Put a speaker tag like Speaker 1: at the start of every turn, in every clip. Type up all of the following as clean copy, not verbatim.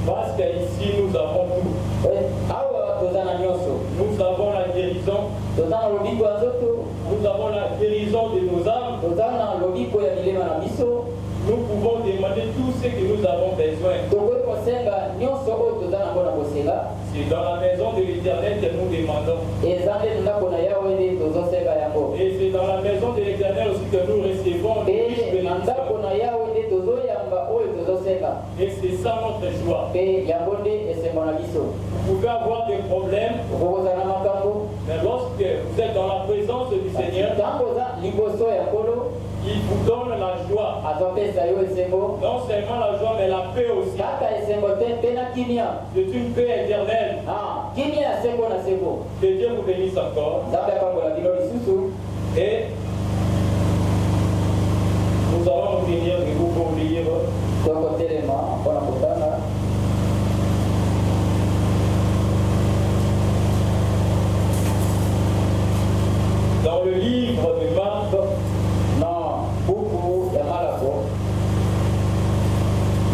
Speaker 1: Parce qu'ici nous avons tout. Nous avons la guérison. Nous avons la guérison de nos âmes. Nous pouvons demander tout ce que nous avons besoin. C'est dans la maison de l'Éternel que nous demandons. Et c'est dans la maison de l'Éternel aussi que nous recevons les riches bénédictions. Et c'est ça notre joie. Vous pouvez avoir des problèmes, mais lorsque vous êtes dans la présence du Seigneur, il vous donne la joie. Non seulement la joie, mais la paix aussi. C'est une paix éternelle. Que Dieu vous bénisse encore. Et nous allons nous tenir debout pour lire. Dans le livre de Marc,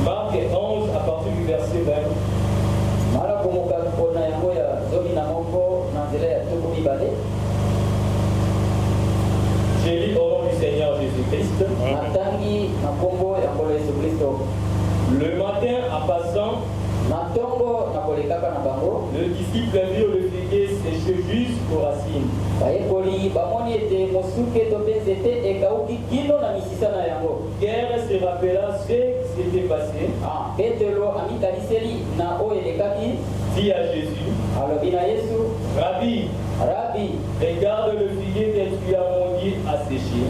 Speaker 1: Marc 11 à partir du verset 20. J'ai lu au nom du Seigneur Jésus-Christ. Le matin en passant, le disciple vit le figuier séché jusqu'aux racines. Pierre se rappela ce qui s'était passé. Dit à Jésus, Rabbi, regarde le figuier que tu as mondi à sécher.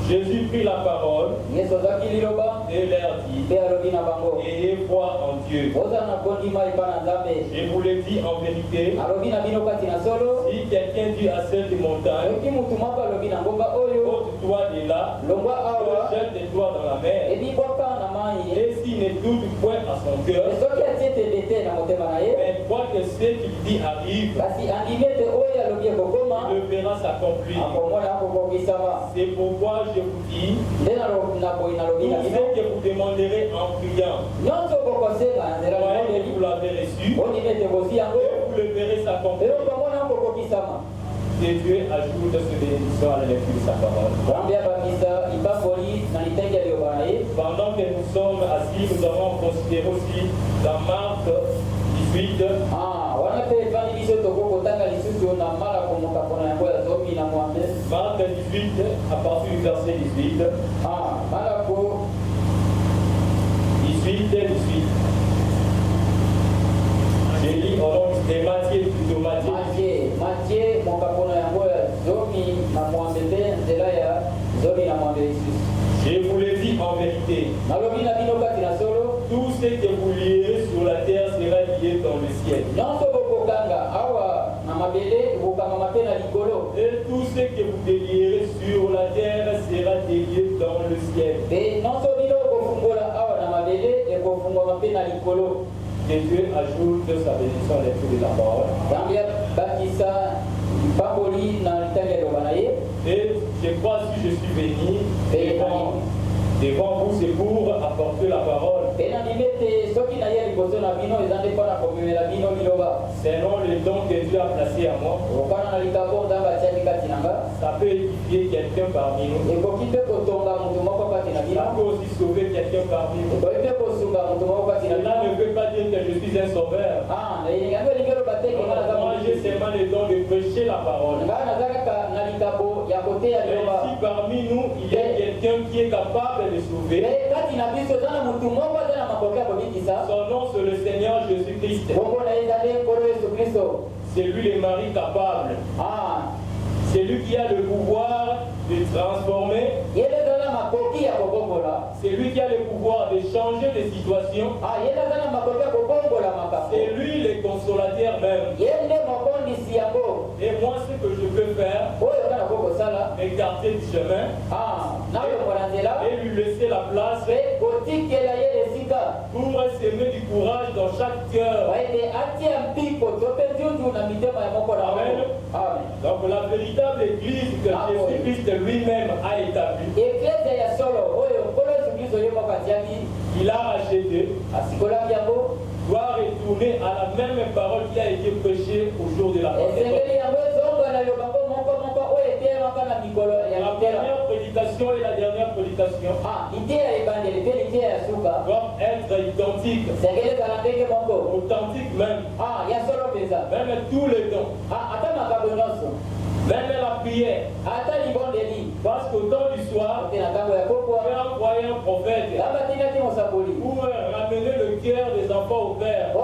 Speaker 1: Jésus prit la parole et leur dit, ayez foi en Dieu. Je vous le dis en vérité, si quelqu'un dit à cette montagne, ôte-toi de là, jette-toi dans la mer, et s'il ne doute point à son cœur, mais croit que ce qu'il dit arrive, il le verra s'accomplir. C'est pourquoi je vous dis, tout ce que vous demanderez en priant, vous l'avez reçu, et vous le verrez s'accomplir. Que Dieu ajoute ce bénédiction à la lecture de sa parole. Pendant que nous sommes assis, nous allons considérer aussi dans Marc 18. Marc 18, à partir du verset 18. 18. J'ai lu au nom de Matthieu, plutôt je vous le dis en vérité, tout ce que vous lierez sur la terre sera lié dans le ciel. Et tout ce que vous délierez sur la terre sera délié dans le ciel. Que Dieu ajoute sa bénédiction à l'esprit de la parole. Et je crois que si je suis venu devant vous, c'est pour apporter la parole. Selon le don que Dieu a placé à moi, ça peut édifier quelqu'un parmi nous. Ça peut aussi sauver quelqu'un parmi nous. Cela ne veut pas dire que je suis un sauveur. Moi, j'ai seulement le don de prêcher la parole. Et si parmi nous, il y a quelqu'un qui est capable de sauver, son nom c'est le Seigneur Jésus-Christ. C'est lui le mari capable. C'est lui qui a le pouvoir de transformer. C'est lui qui a le pouvoir de changer les situations. C'est lui le consolateur même. Et moi, ce que je peux faire, m'écarter du chemin et lui laisser la place pour semer du courage dans chaque cœur. Amen. Donc la véritable église que Jésus-Christ lui-même a établie, il a racheté, doit retourner à la même parole qui a été prêchée au jour de la Pentecôte. La première prédication et la dernière prédication doivent être identiques, authentiques même tous les temps. Même la prière. Parce qu'au temps du soir, il a envoyé un prophète pour ramener le cœur des enfants au Père. Nous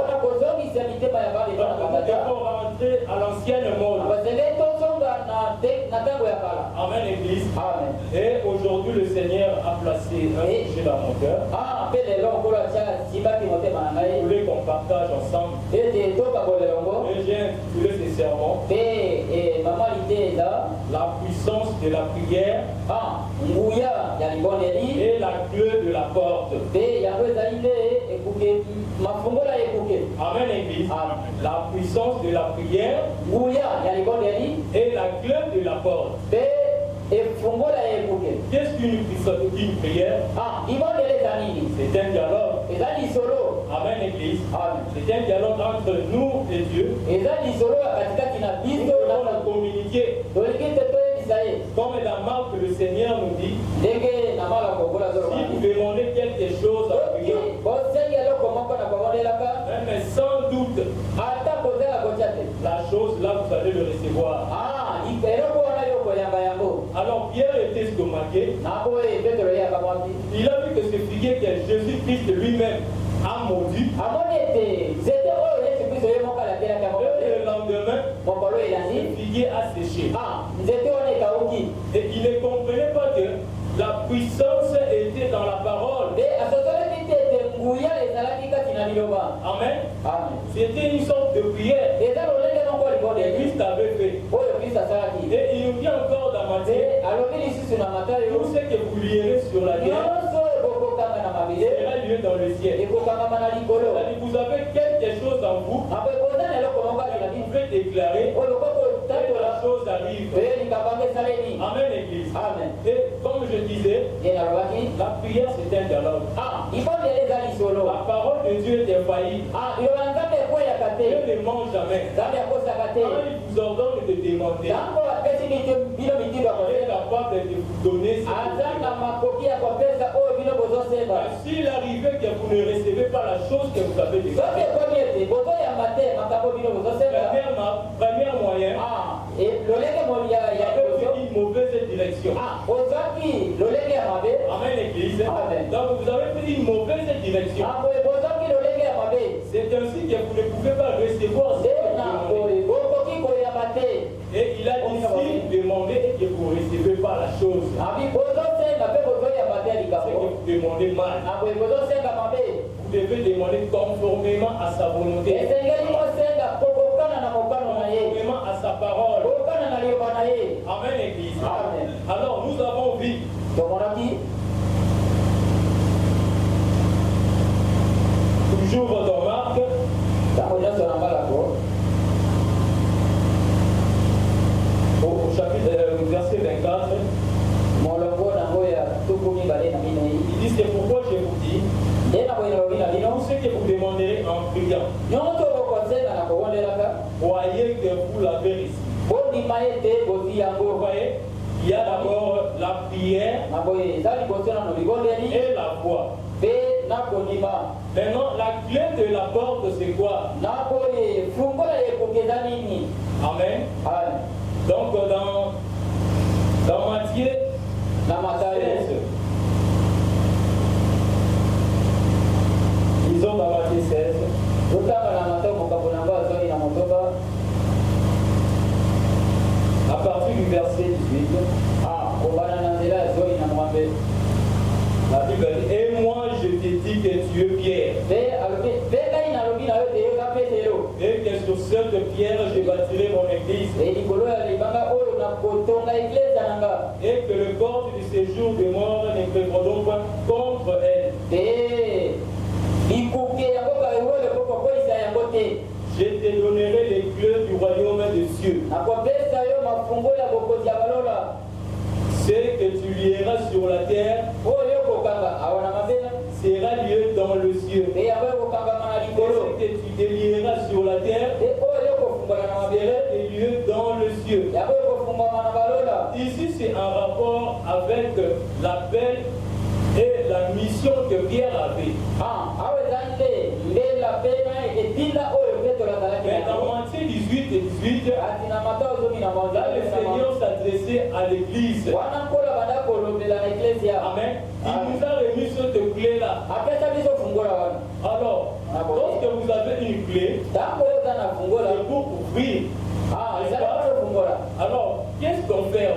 Speaker 1: devons rentrer à l'ancienne mode. Amen, Église. Amen. Et aujourd'hui, le Seigneur a placé un sujet dans mon cœur. Je voulais qu'on partage ensemble. Et j'ai intitulé ce sermon la puissance de la prière et la clé de la porte. Amen, Église. La puissance de la prière et la clé de la porte. Qu'est-ce qu'une prière? C'est un dialogue. Amen, Église. C'est un dialogue entre nous et Dieu. Nous devons communiquer. Comme dans Marc, le Seigneur nous dit, si vous demandez quelque chose à prier, mais sans doute, la chose là, vous allez le recevoir. Alors Pierre était estomaqué. Il a vu que ce figuier que Jésus-Christ lui-même a maudit. Et le lendemain, le figuier a séché. Et il ne comprenait pas que la puissance était dans la parole. Amen. C'était une sorte de prière que Christ avait fait. Et il nous dit encore dans Matthieu, tout ce que vous lirez sur la terre sera lié dans le ciel. Vous avez quelque chose en vous, vous pouvez déclarer que la chose arrive. Amen, Église. Amen. Et comme je disais, la prière c'est un dialogue. La parole de Dieu est infaillible. Dieu ne ment jamais. Quand il vous ordonne de demander, il est capable de vous donner ce que vous demandez. S'il arrivait que vous ne recevez pas la chose que vous avez demandé, premier moyen, vous avez une mauvaise direction. Amen, Église. Donc vous avez pris une mauvaise direction. C'est ainsi que vous ne pouvez pas recevoir ce que vous demandez. Et il a dit si vous demandez et que vous ne recevez pas la chose, c'est que vous demandez mal. Vous devez demander conformément à sa volonté, conformément à sa parole. Amen, Église. Amen. Alors nous avons vu toujours dans Marc, au chapitre verset 24, il dit c'est pourquoi je vous dis, tout ce que vous demanderez en priant, croyez que vous l'avez reçu. Vous voyez, il y a d'abord la prière et la foi. Maintenant, la clé de la porte, c'est quoi? Amen. Donc, dans Matthieu 16, disons dans Matthieu 16, à partir du verset 18, la Bible dit, et moi je te dis que tu es Pierre, et que sur cette pierre je bâtirai mon église, et que le corps du séjour des morts ne prévaudront pas contre elle. Je te donnerai les clés du royaume des cieux. Ce que tu lieras sur la terre sera lié dans le ciel. Et ce que tu délieras sur la terre est lié dans le ciel. Ici, c'est un rapport avec l'appel et la mission que Pierre avait. Mais dans Matthieu 18 et 18, là, le Seigneur s'adressait à l'église. Amen. Il nous a remis cette clé-là. Alors, lorsque vous avez une clé, c'est pour ouvrir. Alors, qu'est-ce qu'on fait?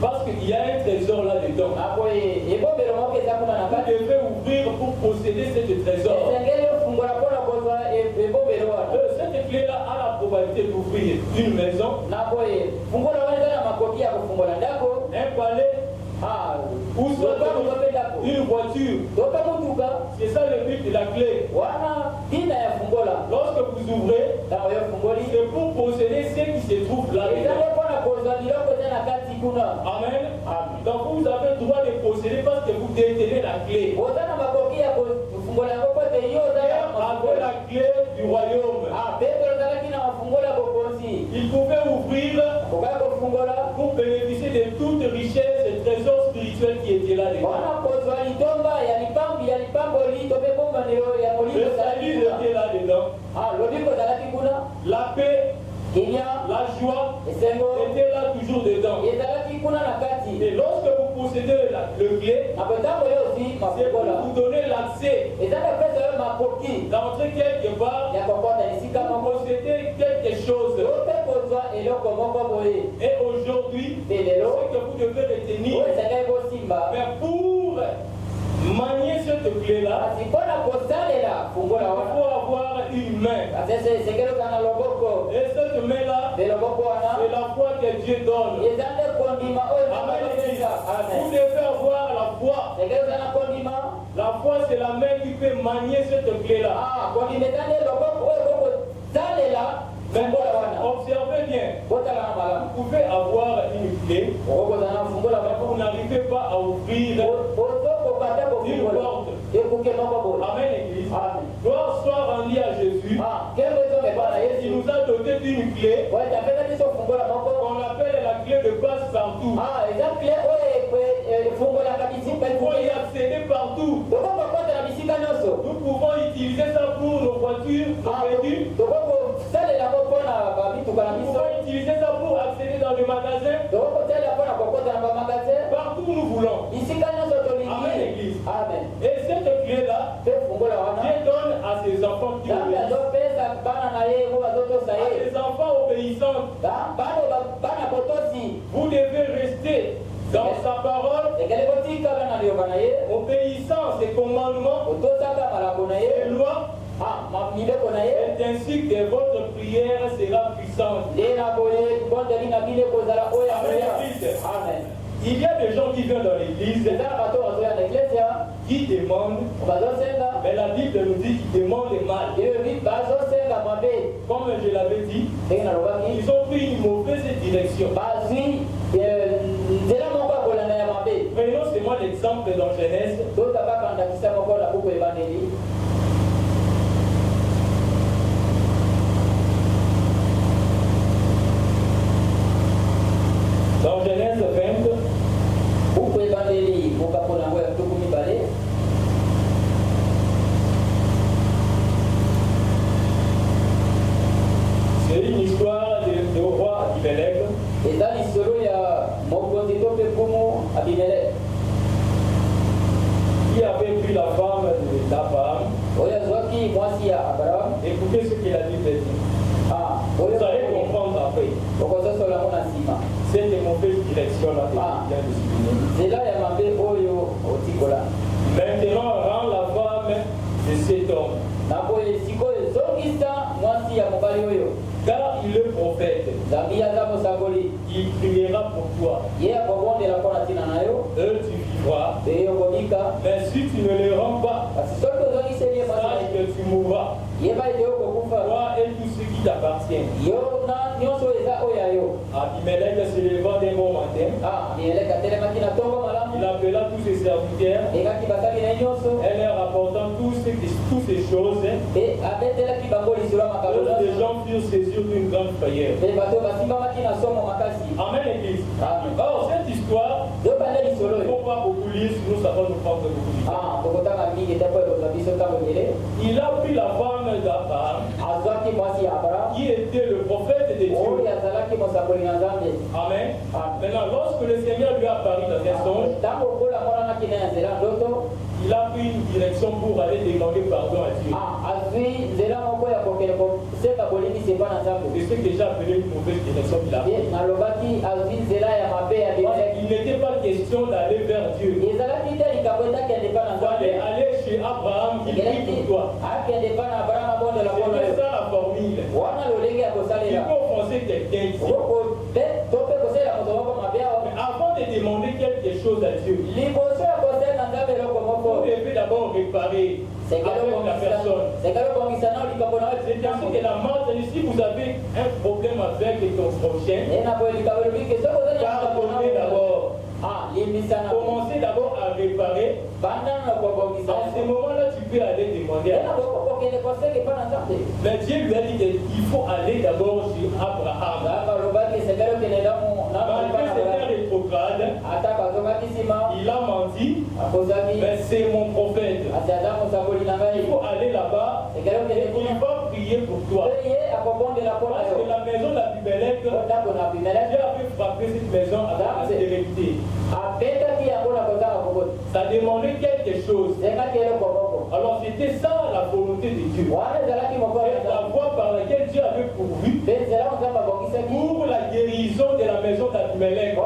Speaker 1: Parce qu'il y a un trésor là-dedans. Vous devez ouvrir pour posséder ce trésor. Cette clé-là a la probabilité d'ouvrir une maison, un palais, ou soit une voiture. C'est ça le but de la clé. Lorsque vous ouvrez, c'est pour posséder ce qui se trouve là. Amen. Donc vous avez le droit de posséder parce que vous détenez la clé. Avec la clé du royaume, il pouvait ouvrir pour bénéficier de toute richesse et trésors spirituels qui étaient là-dedans. Le salut était là-dedans. La paix, la joie était là toujours dedans. Et lorsque vous possédez le clé, c'est pour vous donner l'accès d'entrer quelque part, vous possédez quelque chose. Et aujourd'hui, c'est que vous devez retenir. Mais pour manier cette clé-là, il faut avoir une main. Et cette main-là, c'est la foi que Dieu donne. Vous devez avoir la foi. La foi, c'est la main qui peut manier cette clé-là. Observez bien. Vous pouvez avoir une clé, vous n'arrivez pas à ouvrir une porte. Amen, l'église. Gloire soit rendue à Jésus. Il nous a doté d'une clé qu'on appelle la clé de passe-partout. Vous pouvez y accéder partout. Nous pouvons utiliser ça pour nos voitures, nos véhicules. Nous pouvons utiliser ça pour accéder dans le magasin. Partout où nous voulons. Amen, l'église. Et cette clé-là, Dieu donne à ses enfants qui obéissent. À ses enfants obéissants. Vous devez rester dans sa parole, obéissant ses commandements, ses lois. C'est ainsi que votre prière sera puissante. Amen. Il y a des gens qui viennent dans l'église qui demandent, mais la Bible nous dit qu'ils demandent mal. Comme je l'avais dit, ils ont pris une mauvaise direction. Prenons seulement l'exemple dans Genèse. Dans Genèse 20, c'est une histoire de roi Abimelech. Qui avait pris la femme d'Abraham. Écoutez ce qu'il a dit. Vous allez comprendre après. Cette mauvaise direction-là Maintenant, rends la femme de cet homme. Car il est prophète. Il priera pour toi. Et tu vivras. Mais si tu ne le rends pas, sache que tu mourras. Toi et tout ce qui t'appartient. Abimelech se leva d'un bon matin. Il appela tous ses serviteurs. serviteurs, elle leur apportant toutes ces choses, les gens furent saisis d'une grande frayeur. Amen, l'église. Or, cette histoire, il ne faut pas beaucoup lire, sinon ça va nous prendre beaucoup de temps. Il a pris la femme d'Abraham, qui était le prophète de Dieu. Amen. Maintenant, lorsque le Seigneur lui a apparu dans un songe, il a pris une direction pour aller demander pardon à Dieu. C'est ce que j'ai appelé une mauvaise direction qu'il a pris. Il n'était pas question d'aller vers Dieu. Il fallait aller chez Abraham, il prie pour toi. C'est ça la formule. Il peut offenser quelqu'un ici. Mais avant de demander quelque chose à Dieu, vous devez d'abord réparer avec la personne. C'est ainsi que la marque, si vous avez un problème avec ton prochain, pardonnez d'abord. Commencez d'abord à réparer. En ce moment-là, tu peux aller demander à Dieu. Mais Dieu lui a dit qu'il faut aller d'abord chez Abraham. Malgré c'était rétrograde, il a menti, mais c'est mon prophète. Il faut aller là-bas et il va prier pour toi. Parce que la maison d'Abimelech, Dieu avait frappé cette maison avec la stérilité. Ça demandait quelque chose. Alors c'était ça la volonté de Dieu. La voie par laquelle Dieu avait pourvu pour la guérison de la maison d'Abimelech.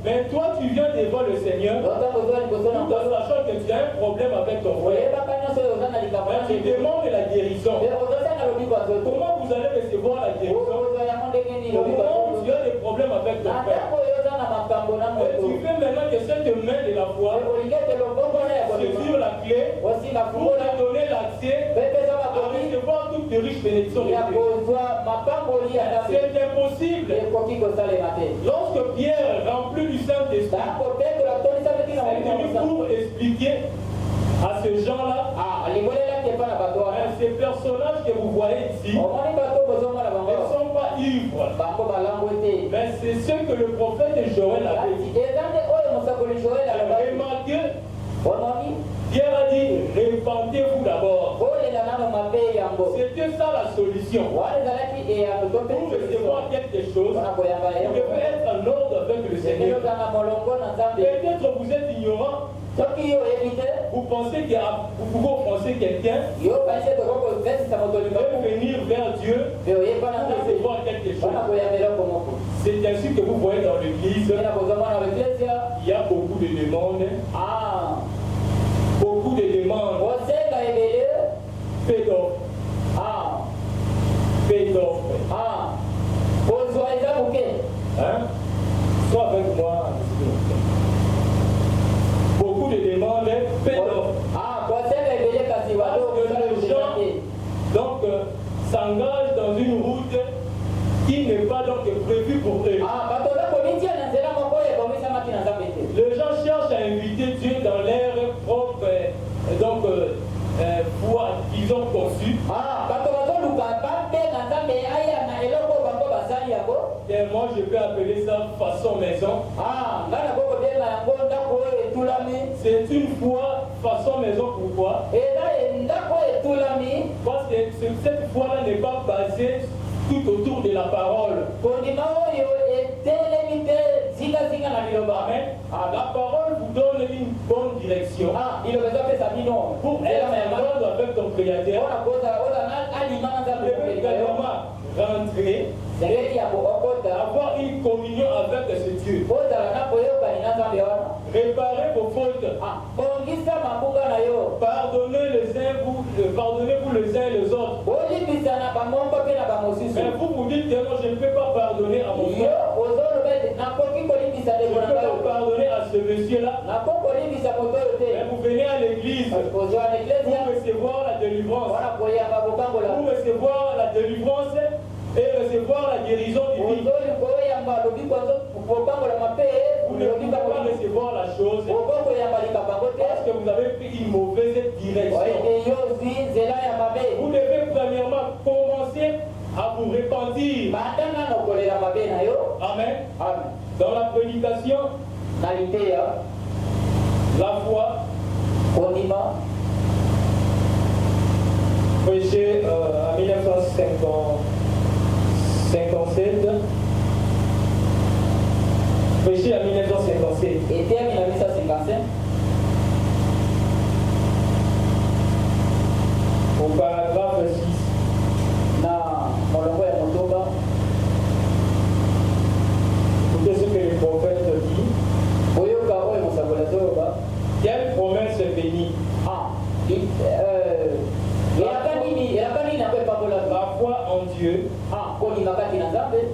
Speaker 1: Mais toi tu viens devant le Seigneur, sachant que tu as un problème avec ton frère. Mais tu demandes la guérison. Comment vous allez recevoir la guérison? Comment tu as des problèmes avec ton frère? Et tu veux maintenant que cette main de la foi saisir la clé pour te donner l'accès à recevoir toutes les riches bénédictions de Dieu. C'est impossible. Lorsque Pierre, rempli du Saint-Esprit, est venu pour expliquer à ces gens-là, ces personnages que vous voyez ici ne sont pas ivres, mais c'est ce que le prophète Joël avait dit. Remarquez, Pierre a dit, répentez-vous d'abord. C'était ça la solution. Pour recevoir quelque chose, vous devez être en ordre avec le Seigneur. Peut-être vous êtes ignorant. Vous pensez que vous pouvez offenser quelqu'un et venir vers Dieu pour recevoir quelque chose. C'est ainsi que vous voyez dans l'église, il y a beaucoup de demandes. Beaucoup de demandes. Peu d'offres. Peu d'offres. Hein? Sois avec moi. Beaucoup de demandes, peu d'offres. Parce que les gens donc s'engagent dans une route qui n'est pas donc prévue pour eux. Les gens cherchent à inviter Dieu dans leur propre foi qu'ils ont conçu. Et moi je peux appeler ça façon maison. C'est une foi façon maison. Pourquoi? Parce que cette foi-là n'est pas basée tout autour de la parole. Amen. La parole vous donne une bonne direction. Pour être en ordre avec ton Créateur, tu peux également rentrer, avoir une communion avec ce Dieu. Réparer vos fautes. Pardonnez-vous les uns et les autres. Mais vous dites que moi je ne peux pas pardonner à mon frère. Je ne peux pas pardonner à ce monsieur-là. Mais vous venez à l'église pour recevoir la délivrance. Pour recevoir la délivrance et recevoir la guérison divine. Vous ne pouvez pas recevoir la chose parce que vous avez pris une mauvaise direction. Vous devez premièrement commencer à vous repentir. Amen. Dans la prédication, la foi, prêché en 1957. Prêché en 1957.
Speaker 2: Était en 1955.
Speaker 1: Au paragraphe 6. Écoutez ce que le prophète dit. Quelle promesse bénie. La foi en Dieu,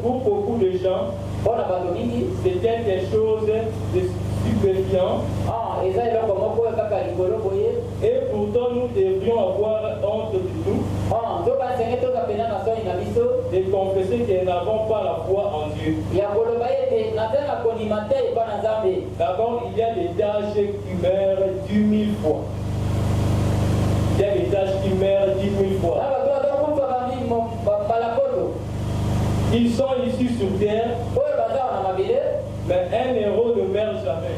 Speaker 1: pour beaucoup de gens, c'était des choses de stupéfiantes. Et pourtant, nous devrions avoir honte de nous et confesser que nous n'avons pas la foi en Dieu. D'abord, il y a des tâches qui meurent 10 000 fois. Il y a des tâches qui meurent 10 000 fois. Ils sont ici sur terre, mais un héros ne meurt jamais.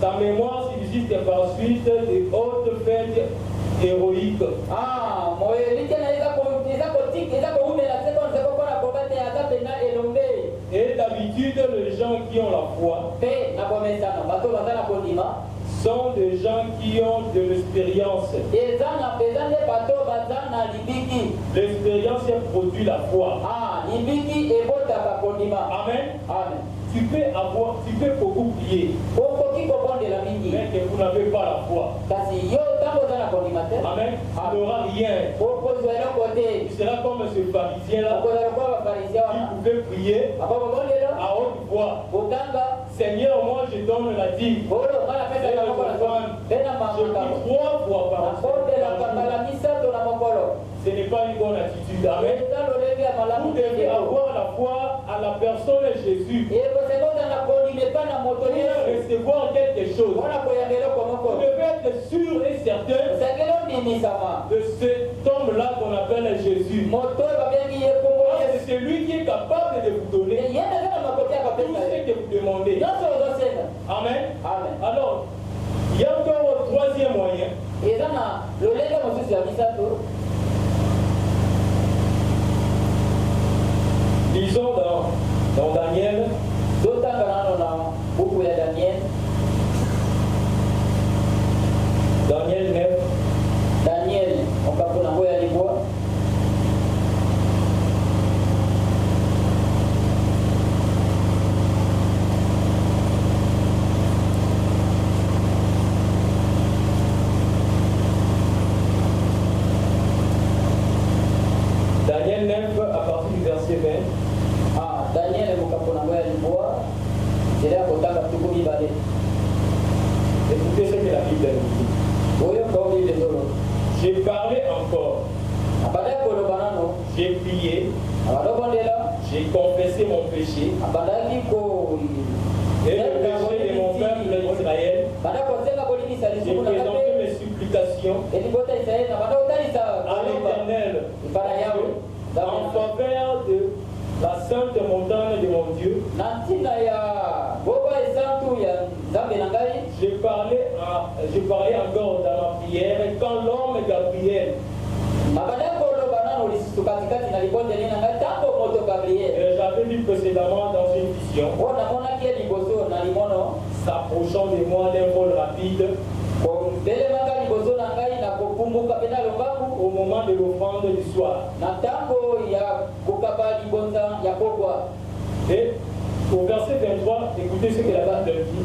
Speaker 1: Sa mémoire subsiste par suite des hautes fêtes héroïques. Et d'habitude, les gens qui ont la foi sont des gens qui ont de l'expérience. L'expérience produit la foi. Amen. Tu peux beaucoup prier, mais que vous n'avez pas la foi. Amen. Tu n'auras rien. Tu seras comme ce pharisien-là qui pouvait prier à haute voix. Seigneur, moi je donne la dîme. Je prie 3 fois par jour. Ce n'est pas une bonne attitude. Amen. Vous devez avoir la foi à la personne de Jésus. Pour recevoir quelque chose. Vous devez être sûr et certain de cet homme-là qu'on appelle Jésus. C'est celui qui est capable de vous donner tout ce que vous demandez. Amen. Alors, il y a encore un troisième moyen. Disons dans Daniel. Daniel 9.
Speaker 2: Daniel, on va pour les bois.
Speaker 1: Daniel 9 à partir du verset 20.
Speaker 2: Daniel est mon caponamoya du bois. C'est là qu'on t'a tout commis balé.
Speaker 1: Écoutez ce que la Bible nous dit. J'ai parlé encore. J'ai prié. J'ai confessé mon péché. Et le péché de mon peuple d'Israël. J'ai présenté mes supplications à l'Éternel en faveur de la sainte montagne de mon Dieu. J'ai parlé encore dans ma prière quand l'homme Gabriel j'avais lu précédemment dans une vision s'approchant de moi d'un vol rapide au moment de l'offrande du soir. Et au verset 23, écoutez ce que la Bible dit.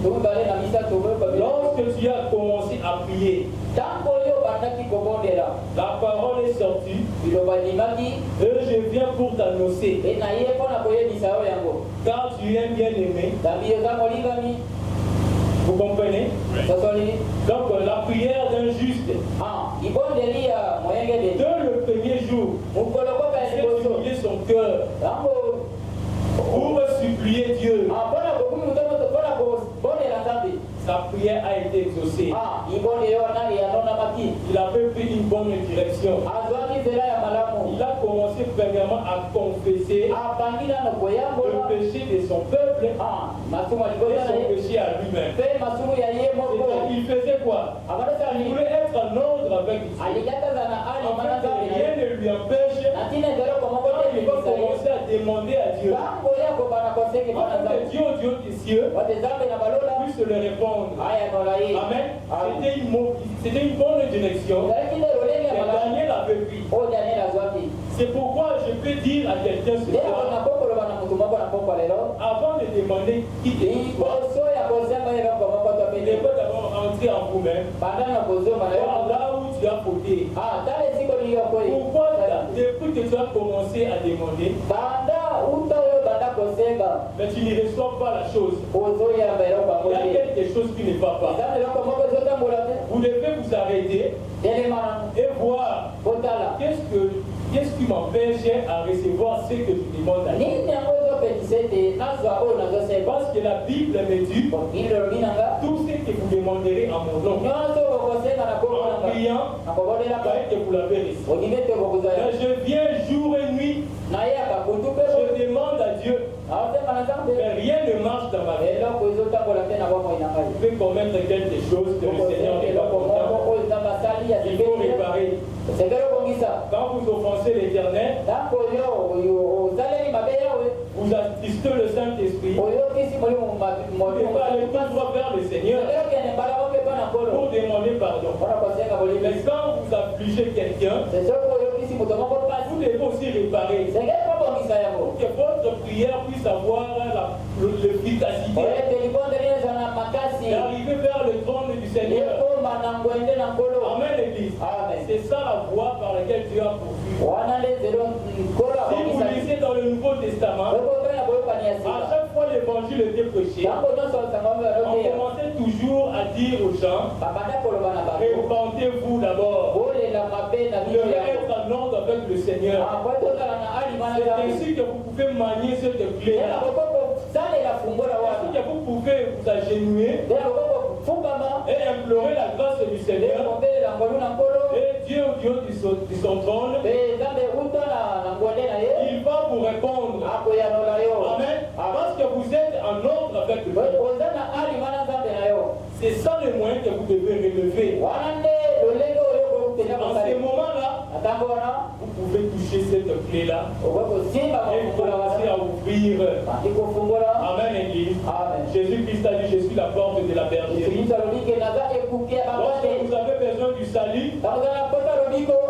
Speaker 1: Lorsque tu as commencé à prier, la parole est sortie et je viens pour t'annoncer. Car tu es bien aimé. Vous comprenez? Donc la prière d'un juste. Dès le premier jour, il a humilié son cœur pour supplier Dieu. sa prière a été exaucée. Il avait pris une bonne direction. Il a commencé premièrement à confesser le péché de son peuple et son péché à lui-même. Il faisait quoi? Il voulait être en ordre avec Dieu. Rien ne lui empêche, quand il va commencer à demander à Dieu, Dieu au Dieu des cieux, puisse le répondre. Amen. C'était une bonne direction. Daniel avait pris. C'est pourquoi je peux dire à quelqu'un ce soir, avant de demander qui est toi, il faut d'abord rentrer en vous-même, voir là où tu as fauté. Pourquoi depuis que tu as commencé à demander, mais tu ne reçois pas la chose? Il y a quelque chose qui ne va pas. Vous devez vous arrêter et voir qu'est-ce qui m'empêche à recevoir ce que je demande à Dieu. Parce que la Bible me dit, tout ce que vous demanderez en mon nom, en priant, que vous l'avez reçu. Je viens jour et nuit, je demande à Dieu, mais rien ne marche dans ma vie. Je peux commettre quelque chose que le Seigneur n'est pas content. Il faut réparer. Quand vous offensez l'Éternel, vous assistez le Saint-Esprit, vous devez aller tout droit vers le Seigneur pour demander pardon. Mais quand vous affligez quelqu'un, vous devez aussi réparer pour que votre prière puisse avoir l'efficacité d'arriver vers le trône du Seigneur. Amen, l'Église. C'est ça la voie par laquelle Dieu a poursuivi. Si vous lisez dans le Nouveau Testament, à chaque fois l'évangile était prêché, on commençait toujours à dire aux gens, repentez-vous d'abord. Vous devez être en ordre avec le Seigneur. C'est ainsi que vous pouvez manier cette clé-là. Ainsi que vous pouvez vous agenouiller et implorer la grâce du Seigneur. Et Dieu, au Dieu de son trône, il va vous répondre. Amen. Parce que vous êtes en ordre avec Dieu. C'est ça le moyen que vous devez relever. Dans ces moments-là, vous pouvez toucher cette clé-là et commencer à ouvrir. Amen, Église. Jésus-Christ a dit, je suis la porte de la bergerie. Lorsque vous avez besoin du salut,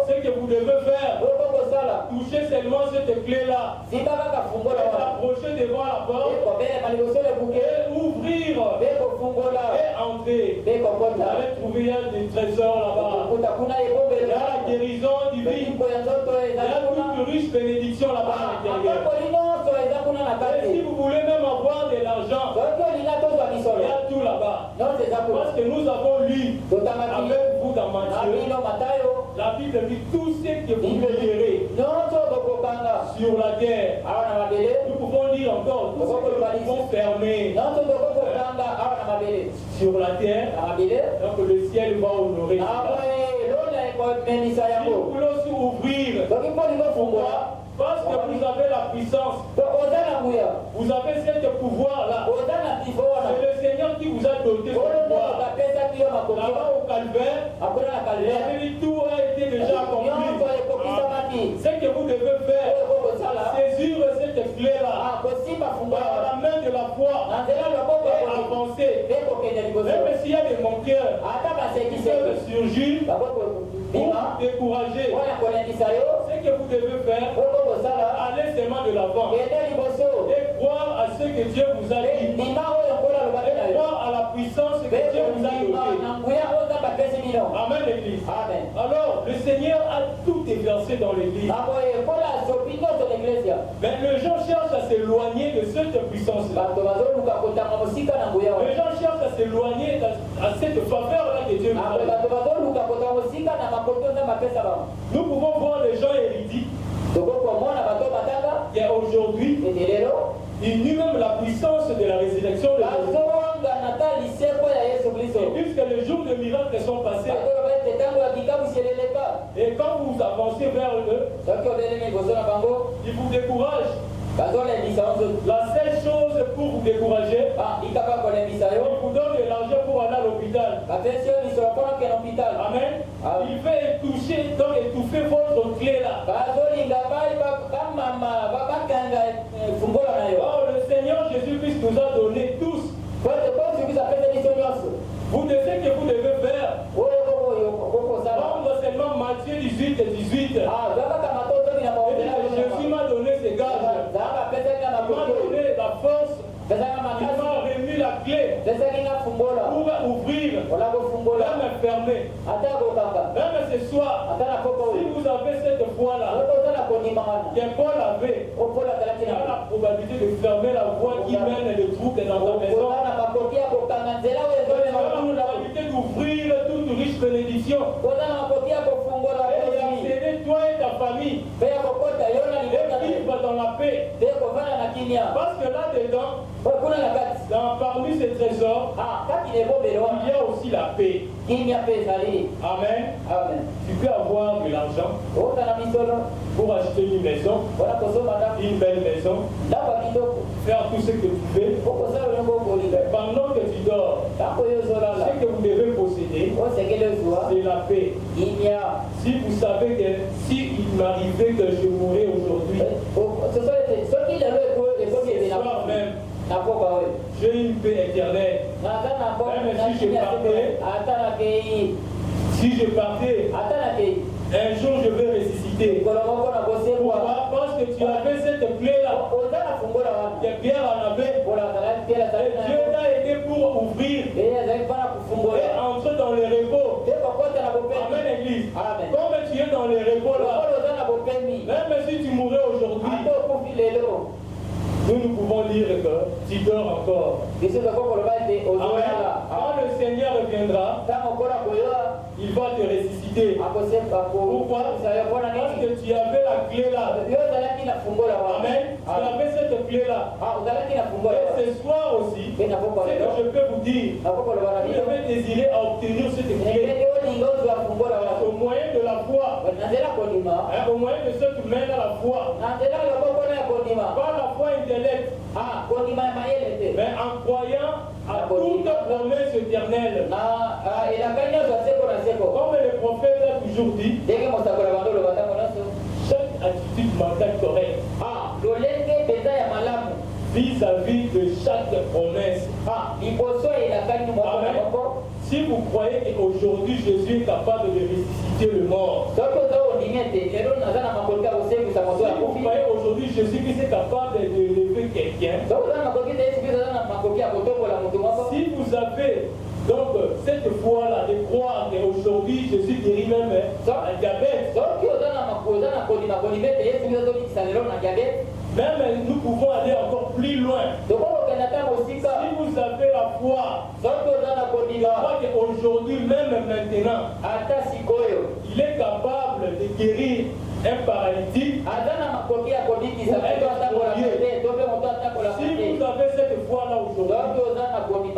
Speaker 1: ce que vous devez faire, toucher seulement cette clé-là, s'approcher devant la porte, et ouvrir, et entrer. Vous allez trouver des trésors là-bas. Il y a la guérison divine. Il y a toute riche bénédiction là-bas à l'intérieur. Et si vous voulez même avoir de l'argent, il y a tout là-bas. Parce que nous avons lu avec vous dans Matthieu, la Bible dit tout ce que vous lirez sur la terre. Nous pouvons lire encore tout ce que nous pouvons fermer sur la terre. Donc le ciel va honorer. Si vous voulez aussi ouvrir, pourquoi? Parce que vous avez la puissance. Vous avez ce pouvoir-là. C'est le Seigneur qui vous a doté ce pouvoir. Là-bas au Calvaire, tout a été déjà accompli. Ce que vous devez faire, saisir cette clé-là par la main de la foi et avancer. Même s'il y a des manqueurs qui peuvent surgir pour décourager, ce que vous devez faire, aller seulement de l'avant et croire à ce que Dieu vous a dit, et croire à la puissance que Dieu vous a donnée. Amen, l'Église. Alors, le Seigneur a tout exercé dans l'Église. Mais les gens cherchent à s'éloigner de cette puissance-là. Les gens cherchent à s'éloigner à cette faveur-là que Dieu nous a donnée. Nous pouvons voir les gens hérétiques qui aujourd'hui, ils nient même la puissance de la résurrection de Jésus. puisque les jours de miracles sont passés, et quand vous avancez vers eux, ils vous découragent. La seule chose pour vous décourager, il vous donne de l'argent pour aller à l'hôpital. Amen. Il veut toucher, donc étouffer votre clé là. Oh, le Seigneur Jésus-Christ nous a donné tous. Vous devez que vous devez faire. Prendre seulement Matthieu 18 et 18. Jésus m'a donné ses gages. Il m'a donné la force. Il m'a remis la clé pour ouvrir, même fermer. Même ce soir, si vous avez cette foi-là, que Paul avait, il a la probabilité de fermer la voie qui mène les troubles dans ta maison. Il a la probabilité d'ouvrir toute riche bénédiction. Et d'enseigner toi et ta famille. Et vivre dans la paix. Parce que là-dedans, parmi ces trésors, il y a aussi la paix. Amen. Tu peux avoir de l'argent pour acheter une maison, une belle maison, faire tout ce que tu fais. Pendant que tu dors, ce que vous devez posséder, c'est la paix. Si vous savez que si il m'arrivait que je mourrais aujourd'hui, ce soir même, j'ai une paix éternelle. Même si je partais, un jour je vais ressusciter. Pourquoi? Parce que tu avais cette clé-là. Que Pierre en avait. Dieu t'a aidé pour ouvrir et entrer dans le repos. Amen, Église. Comme tu es dans le repos là, même si tu mourrais aujourd'hui, nous pouvons dire que tu dors encore. Amen. Quand le Seigneur reviendra, il va te ressusciter. Pourquoi? Parce que tu avais la clé là. Amen. Tu avais cette clé là. Et ce soir aussi, c'est que je peux vous dire, vous devez désirer à obtenir cette clé. Au moyen de la foi. Au moyen de ce qui mène à la foi. Pas la foi intellect. Mais en croyant à toute promesse éternelle. Comme le prophète a toujours dit, chaque attitude mentale correcte vis-à-vis de chaque promesse. Amen. Si vous croyez qu'aujourd'hui Jésus est capable de ressusciter le mort, si vous croyez aujourd'hui Jésus qui est capable de lever quelqu'un, si vous avez donc cette foi-là de croire qu'aujourd'hui Jésus guérit même un diabète, même nous pouvons aller encore plus loin. Si vous avez la foi, qu'aujourd'hui, même maintenant, il est capable de guérir un paralytique. Si vous avez cette foi-là aujourd'hui,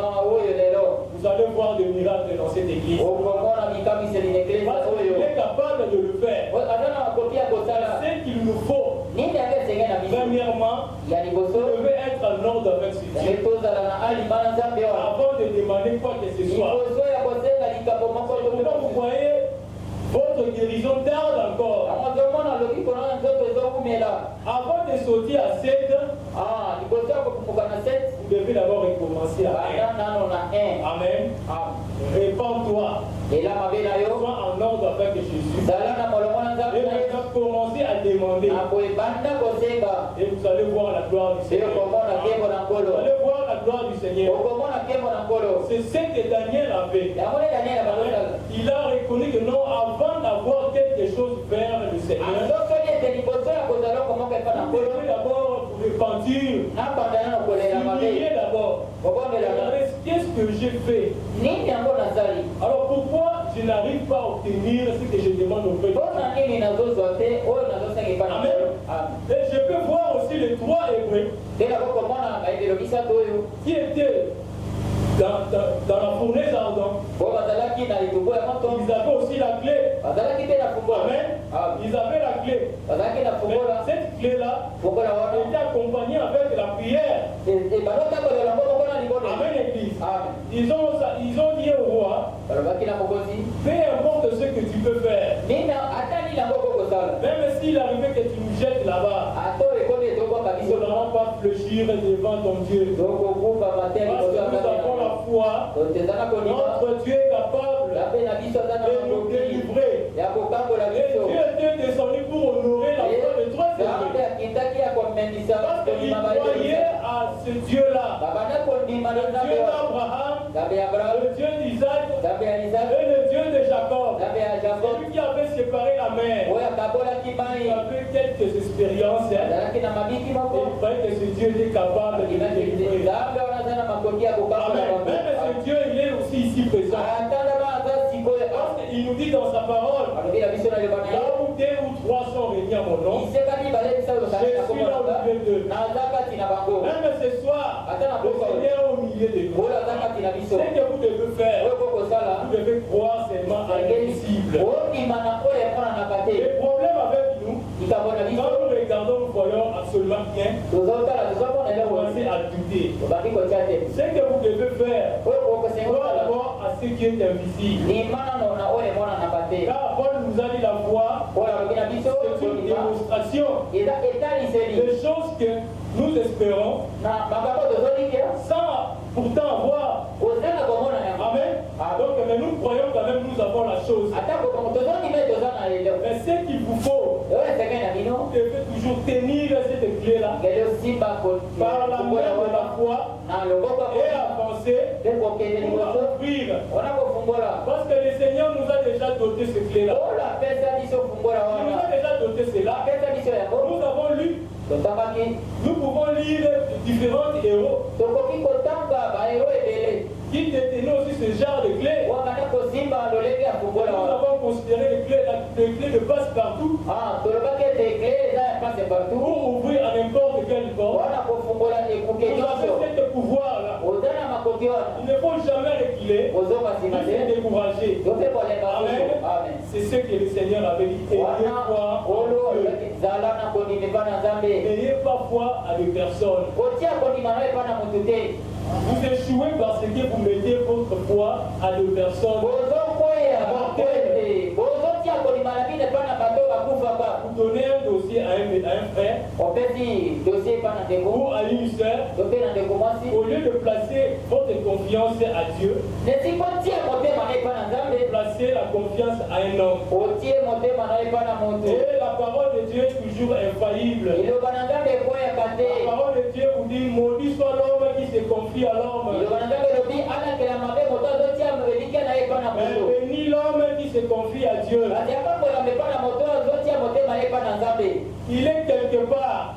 Speaker 1: vous allez voir des miracles dans cette église. Parce qu'il est capable de le faire. C'est qu'il nous faut. Premièrement, vous devez être en ordre avec ce Dieu. Avant de demander quoi que ce soit. Pourquoi vous voyez votre guérison tarde encore. Avant de sortir à 7, vous devez d'abord recommencer à 1. Amen. Répands-toi. Sois en ordre avec Jésus. Et maintenant, commencez à demander. Et vous allez voir la gloire du Seigneur. Vous allez voir la gloire du Seigneur. C'est ce que Daniel avait. Il a reconnu que non, avant d'avoir quelque chose vers le Seigneur, il devait d'abord repentir. S'humilier d'abord. Qu'est-ce que j'ai fait? Alors pourquoi je n'arrive pas à obtenir ce que je demande au Père? Amen. Et je peux voir aussi les 3 Hébreux qui étaient dans la fournaise ardente. la clé. Amen. Ils avaient la clé. Mais cette clé-là était accompagnée avec la prière. Amen, Église. Ils ont dit au roi, peu importe ce que tu peux faire, même s'il arrivait que tu nous jettes là-bas, il ne faudra pas fléchir devant ton Dieu. Parce que nous avons la foi, notre Dieu est capable de nous délivrer. Et Dieu était descendu pour honorer la foi de trois églises. Parce qu'il croyait à ce Dieu-là, le Dieu d'Abraham, le Dieu d'Isaac et le Dieu de Jacob. C'est lui qui avait séparé la mer. Il avait quelques expériences. Il croyait que ce Dieu était capable de délivrer. Même ce Dieu, il est aussi ici présent. Parce qu'il nous dit dans sa parole, là où 2 ou 3 sont réunis à mon nom, je suis là où 2. Même ce soir, le Seigneur est au milieu de nous. Ce que vous devez faire, vous devez croire seulement à l'invisible. Le problème avec nous, quand nous regardons, nous voyons absolument rien, vous commencez à douter. Ce que vous devez faire, croire d'abord à ce qui est invisible. Car Paul nous a dit la foi, c'est une démonstration des choses que nous espérons sans pourtant voir. Amen. Donc, mais nous croyons quand même, nous avons la chose. Mais ce qu'il vous faut, vous devez toujours tenir cette clé-là par la main de la foi et avancer pour ouvrir. Parce que le Seigneur nous a déjà doté ce clé-là. Il nous a déjà doté cela. Nous avons lu. Nous pouvons lire différents héros qui détenaient aussi ce genre de clés. Nous avons considéré les clés de passe-partout pour ouvrir à n'importe quelle porte. Vous avez ce pouvoir-là. Il ne faut jamais reculer, ni se décourager. Amen. C'est ce que le Seigneur avait dit. N'ayez pas foi à des personnes. Vous échouez parce que vous mettez votre foi à des personnes. Vous donnez un dossier à un frère ou à une soeur, au lieu de placer votre confiance à Dieu, placez la confiance à un homme. Et la parole de Dieu est toujours infaillible. La parole de Dieu vous dit, maudit soit l'homme qui se confie à l'homme. Mais béni l'homme qui se confie à Dieu. Il est quelque part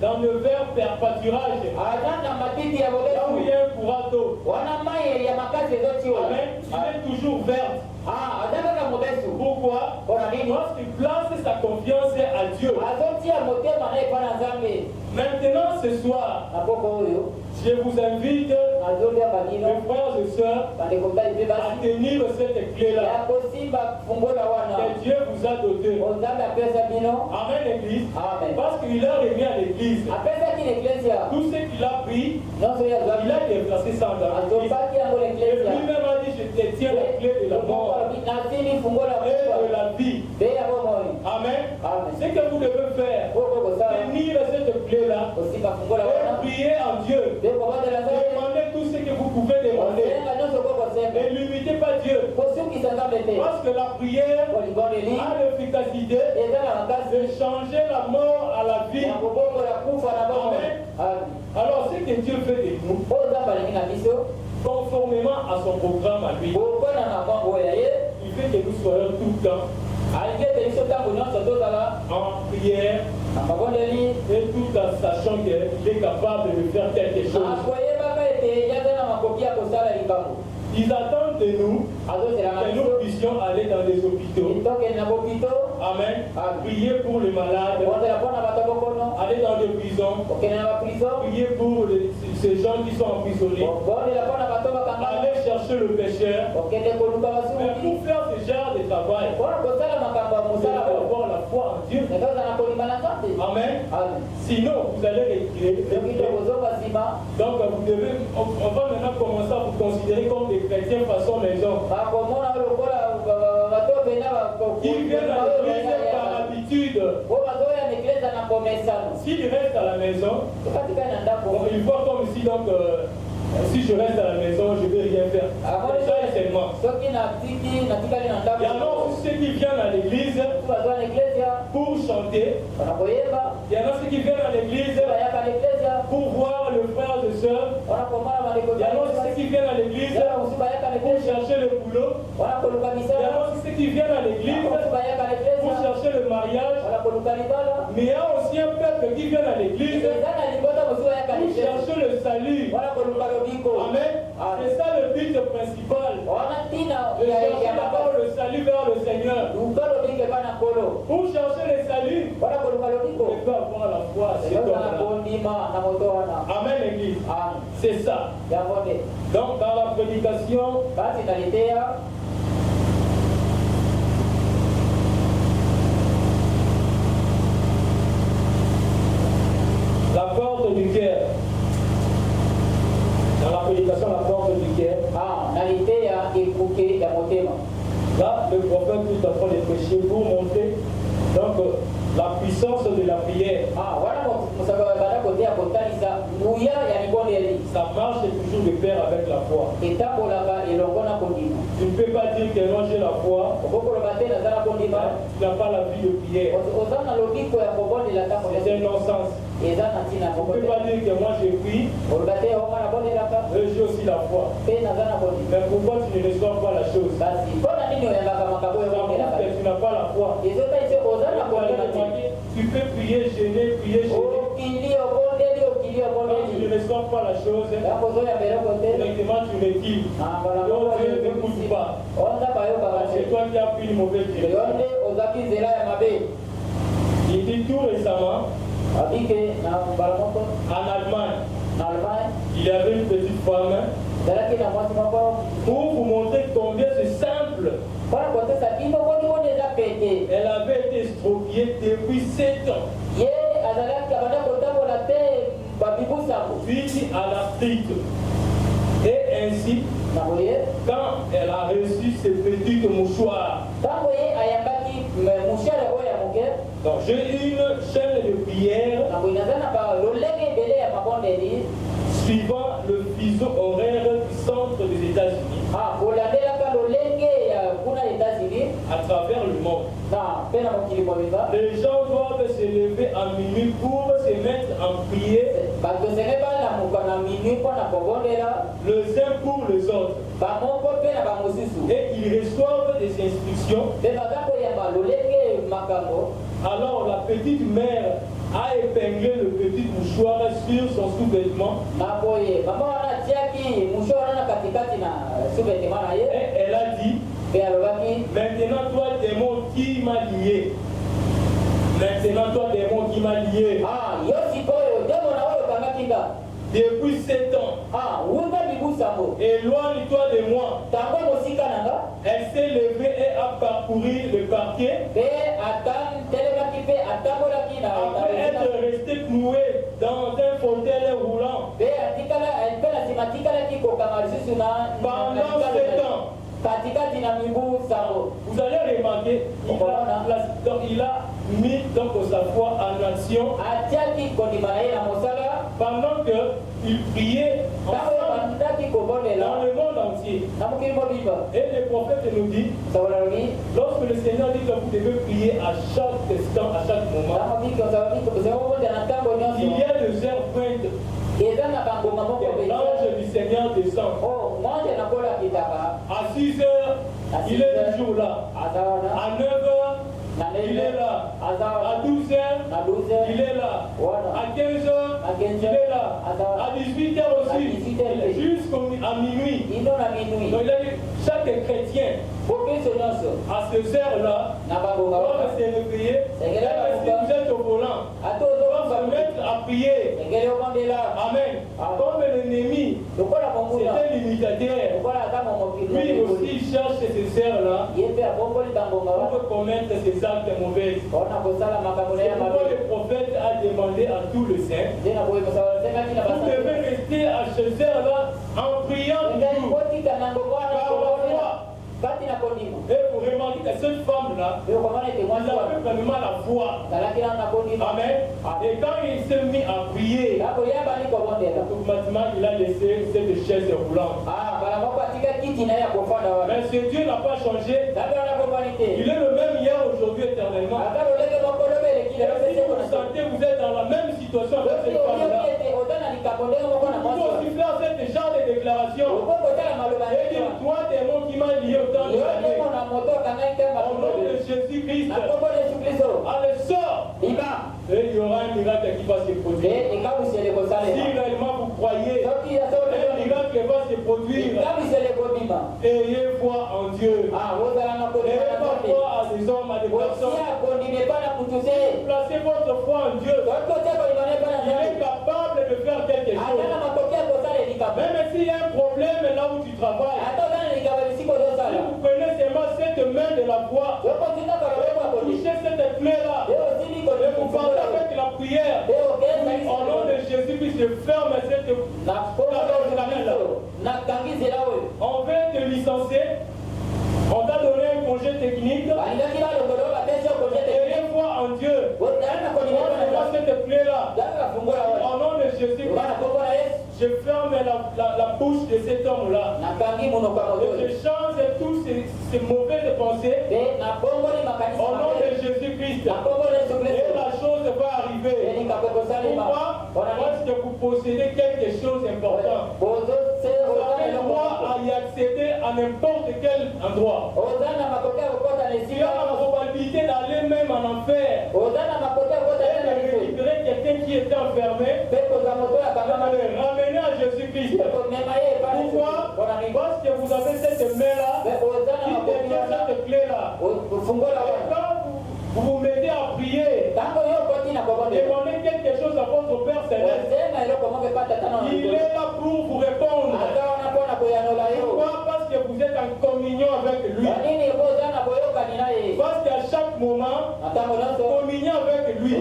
Speaker 1: dans le verre pâturage, là où il y a un courant d'eau. Il est toujours vert. Pourquoi? Parce qu'il place sa confiance à Dieu. Maintenant, ce soir, je vous invite, mes frères et sœurs, à tenir cette clé-là que Dieu vous a dotée. Amen, l'Église. Parce qu'il a remis à l'Église tout ce qu'il a pris, il a déplacé ça dans l'Église. Et lui-même a dit, je détiens la clé de la mort et de la vie. Amen. Ce que vous devez faire, tenir cette clé-là et prier en Dieu. Demandez tout ce que vous pouvez demander. Ne limitez pas Dieu. Parce que la prière a l'efficacité de changer la mort à la vie. Amen. Alors ce que Dieu fait de nous, conformément à son programme à lui, il fait que nous soyons tout le temps en prière et tout en sachant qu'il est capable de faire quelque chose. Ils attendent de nous que nous puissions aller dans des hôpitaux. Amen. Prier pour les malades. Aller dans des prisons. Prier pour ces gens qui sont emprisonnés. Aller chercher chercher le pécheur. Mais pour faire ce genre de travail, il faut avoir la foi en Dieu. Amen. Sinon, vous allez retirer. Donc, vous devez, on va maintenant commencer à vous considérer comme des chrétiens façon maison. Qui viennent à l'église par habitude. S'il reste à la maison, il voit comme ici, donc, si je reste à la maison, je ne vais rien faire. Ça est seulement. Il y a aussi ceux qui viennent à l'église pour chanter. Il y en a ceux qui viennent à l'église pour voir le frère et sœur. Il y en a aussi ceux qui viennent à l'église pour chercher le boulot. Il y en a aussi ceux qui viennent à l'église pour chercher le mariage. Mais il y a aussi un peuple qui vient à l'église pour chercher le salut. Amen. C'est ça le but principal. De chercher d'abord le salut vers le Seigneur. Pour chercher le salut, on peut avoir la foi. Amen, l'église. C'est ça. Donc, dans la prédication, la porte du cœur. Dans la prédication, la porte du cœur. Là, le prophète est en train de prêcher pour montrer donc la puissance de la prière. Ça marche toujours de pair avec la foi. Tu ne peux pas dire que moi j'ai la foi. Tu n'as pas la vie de prière. C'est un non-sens. Tu ne peux pas dire que moi je prie. J'ai aussi la foi. Mais pourquoi tu ne reçois pas la chose? Ça prouve que tu n'as pas la foi. Tu peux prier, jeûner, prier, jeûner. Quand tu ne reçois pas la chose, directement tu le dis. Donc tu ne t'écoutes pas. C'est toi qui as pris une mauvaise direction. Il dit tout récemment, en Allemagne, il y avait une petite femme pour vous montrer combien c'est simple. Elle avait été estropiée depuis 7 ans. Puis à l'Afrique. Et ainsi, quand elle a reçu ces petites mouchoirs, donc j'ai une chaîne de prière suivant le fuseau horaire du centre des États-Unis à travers le monde. Les gens doivent se lever à minuit pour se mettre en prière les uns pour les autres. Et ils reçoivent des instructions. Alors la petite mère a épinglé le petit mouchoir sur son sous-vêtement. Et elle a dit, maintenant toi démon qui m'a lié. Maintenant toi démon qui m'a lié. Depuis 7 ans. Éloigne-toi de moi. Elle s'est levée et a parcouru le quartier. Après être restée clouée dans un fauteuil roulant. Pendant 7 ans. Vous allez remarquer, il a mis donc sa foi en action pendant qu'il priait dans le monde entier. Et le prophète nous dit, lorsque le Seigneur dit que vous devez prier à chaque instant, à chaque moment, il y a des heures pointes. L'ange du Seigneur descend. À 6 heures, il est toujours là. À 9 heures, il est là. À 12 heures, il est là. À 15 heures, il est là. À 18 heures aussi, jusqu'à minuit. Donc il a dit, chaque chrétien, à ces heures-là, doit se réveiller. Même si vous êtes au volant, doit se mettre à prier. Amen. Comme l'ennemi, c'est un imitateur. lui aussi cherche ces sœurs-là pour commettre ces actes mauvais. C'est pourquoi le prophète a demandé à tous les saints, vous devez rester à ces sœurs-là en priant toujours. Et vous remarquez que cette femme-là, elle avait vraiment la foi. Amen. Et quand il s'est mis à prier, automatiquement il a laissé cette chaise roulante. Mais ce Dieu n'a pas changé. Il est le même hier, aujourd'hui, éternellement. Et si vous le sentez, vous êtes dans la même situation avec cette femme-là. Vous pouvez aussi faire ce genre de déclaration. Et dire, toi, démon qui m'a lié au temps de l'année, au nom de Jésus-Christ, allez, sors. Et il y aura un miracle qui va se produire. Si réellement vous croyez, un miracle va se produire. Ayez foi en Dieu. N'ayez pas foi à des hommes, à des personnes. Placez votre foi en Dieu. Il est capable de faire quelque chose. Même s'il y a un problème là où tu travailles, si vous prenez seulement cette main de la foi, touchez cette clé-là, et vous parlez avec la prière, au nom de Jésus-Christ, je ferme cette on veut te licencier, on t'a donné un congé technique, ayez foi en Dieu, on voit cette clé-là, au nom de Jésus-Christ. Je ferme la bouche de cet homme-là. Et je change toutes ces mauvaises pensées au nom de Jésus-Christ. Et la chose va arriver. Pourquoi? Parce que vous possédez quelque chose d'important. Vous avez le droit à y accéder à n'importe quel endroit. Il y a la probabilité d'aller même en enfer. Et de récupérer quelqu'un qui était enfermé. Ramenez à Jésus-Christ. Pourquoi? Parce que vous avez cette main-là qui détient cette clé-là. Et quand vous vous mettez à prier, demandez quelque chose à votre Père Céleste, il est là pour vous répondre. Pourquoi? Parce que vous êtes en communion avec lui. Parce qu'à chaque moment, communion avec lui.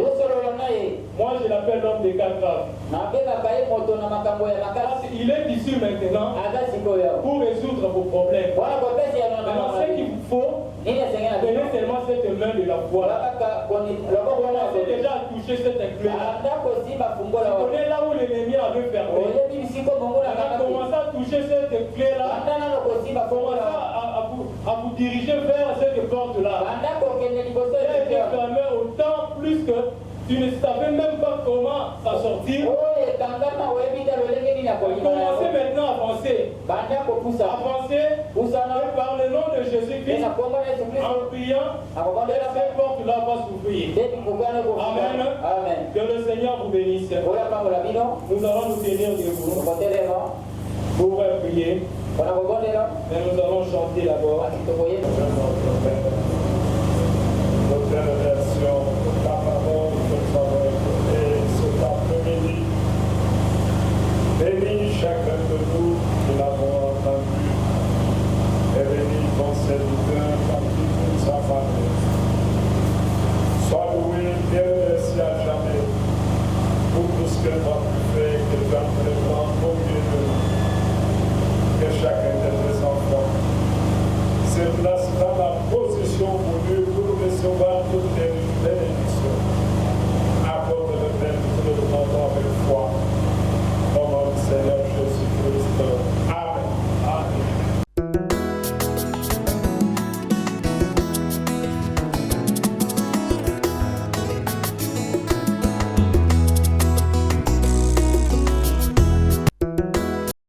Speaker 1: Moi, je l'appelle l'homme des quatre grâces. Il est ici maintenant pour résoudre vos problèmes. Alors, ce qu'il vous faut, donnez seulement cette main de la foi. Commencez déjà à toucher cette clé-là. Prenez là où l'ennemi avait fermé. Commencez à toucher cette clé-là. Commencez à vous diriger vers cette porte-là. Elle est fermée autant plus que tu ne savais même pas comment s'en sortir. Commencez maintenant à avancer. Avancez par le nom de Jésus-Christ en priant. Et cette porte-là va s'ouvrir. Amen. Que le Seigneur vous bénisse. Nous allons nous tenir debout pour prier. Mais nous allons chanter d'abord.